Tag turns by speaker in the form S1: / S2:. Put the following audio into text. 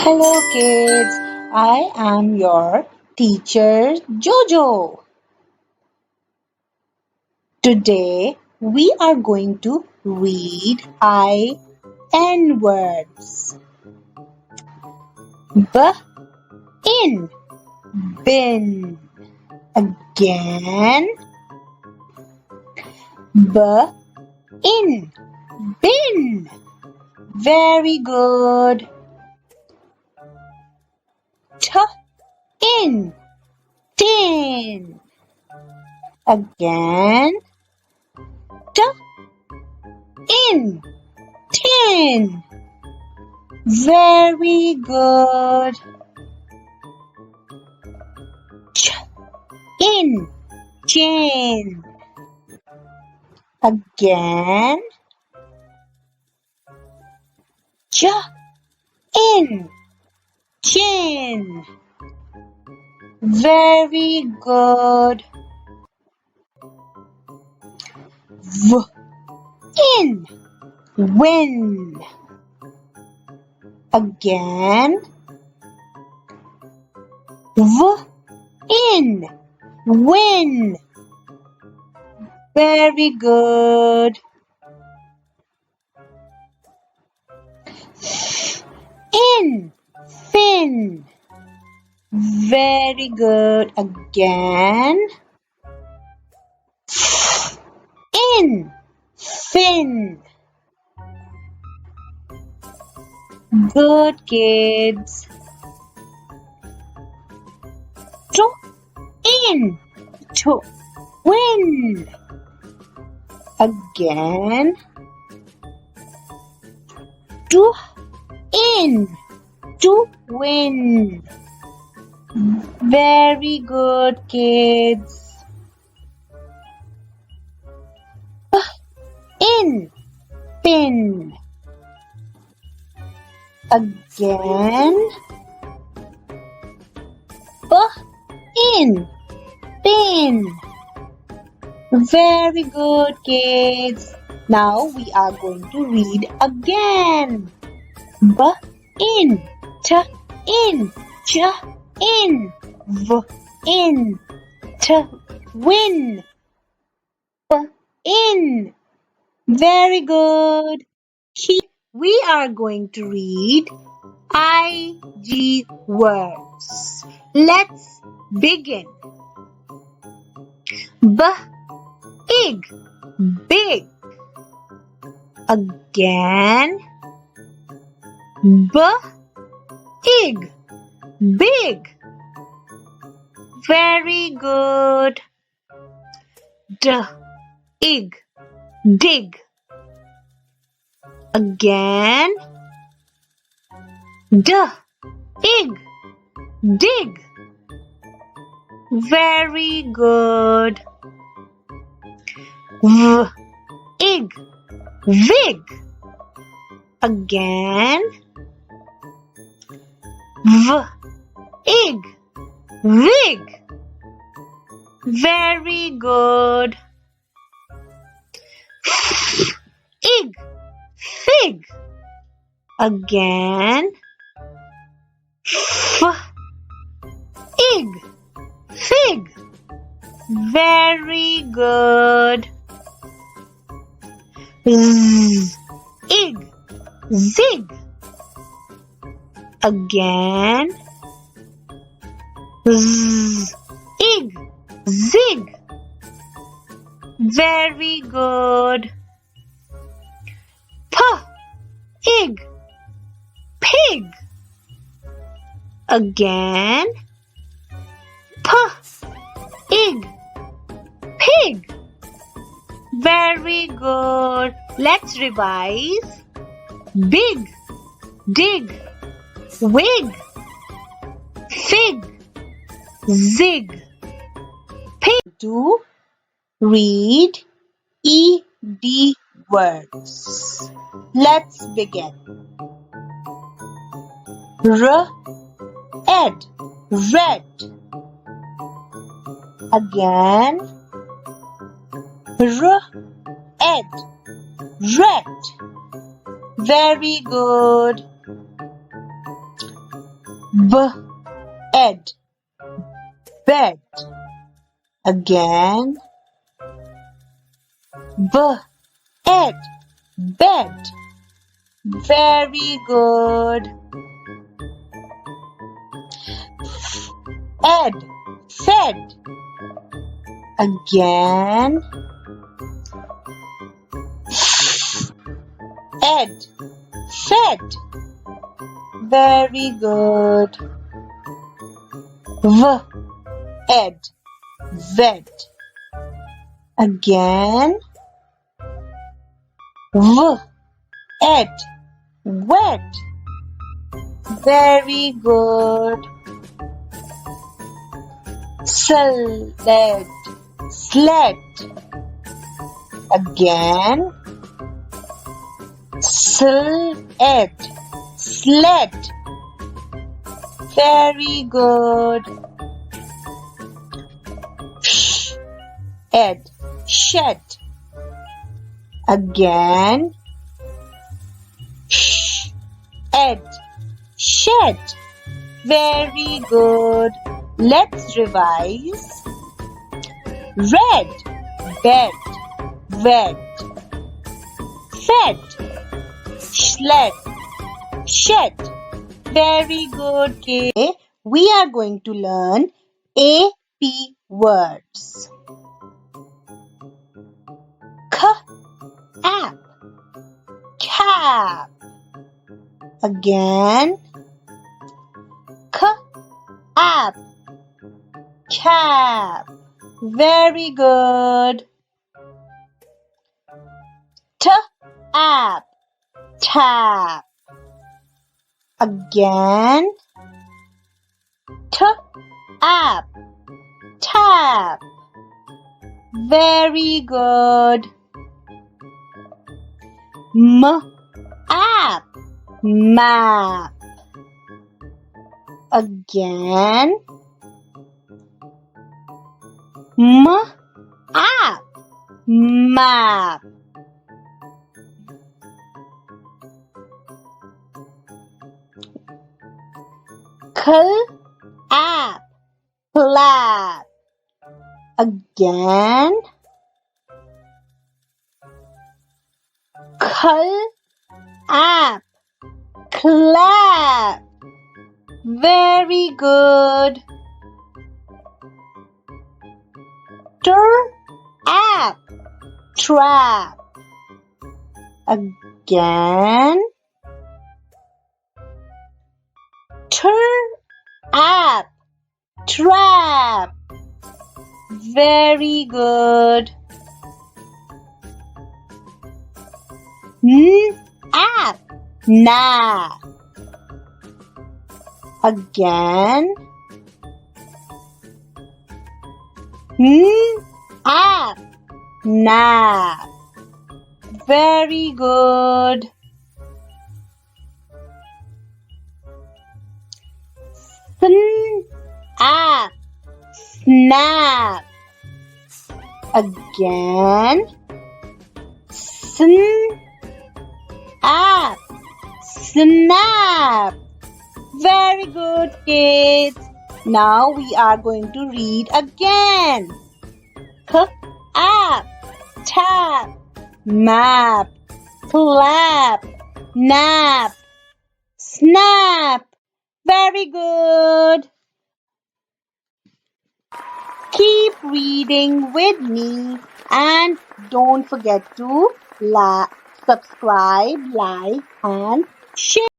S1: Hello kids, I am your teacher JOJO. Today we are going to read IN words. In, bin. Again, in, bin. Very good. In, tin. Again, in, tin. Very good. In, chin. Again, in, chin. Very good. In, win. Again, in, win. Very good. In, fin. Very good. Again, in, fin. Good kids. In, win. Again, in, win. Very good kids. In, pin. Again, in, pin. Very good kids. Now we are going to read again. In, in, in, in, win, in. Very good. We are going to read IG words. Let's begin. Big, big. Again, big, big. Very good. Dig, dig. Again, dig, dig. Very good. Ig, wig. Again, ig, wig. Very good. Ig, fig. Again, ig, fig. Very good. Ig, zig. Again, ig, zig. Very good. Ig, pig. Again, ig, pig. Very good. Let's revise. Big, dig, wig, fig, zig, pig. To read ED words. Let's begin. Ed, red. Again, ed, red. Very good. ed, bed. Again, ed, bed. Very good. Ed, fed. Again, ed, fed. Very good. Ed, ved. Again, ed, wed. Very good. Sled, sled. Again, sled, sled. Very good. Ed, shed. Again, ed, shed. Very good. Let's revise. Red, bed, wed. Fed, sled, shed. Very good, kids. We are going to learn AP words. App, cap. Again, app, cap. Very good. App, tap. Again, app, tap. Very good. App, map. Again, app, map. App, clap. Again, app, clap. Very good. App, trap. Again, app, trap. Very good. App, nap. Again, app, nap. Very good. App, snap. Again, app, snap. Very good, kids. Now we are going to read again. App, tap, map, clap, nap, snap. Very good. Keep reading with me and don't forget to subscribe, like and share.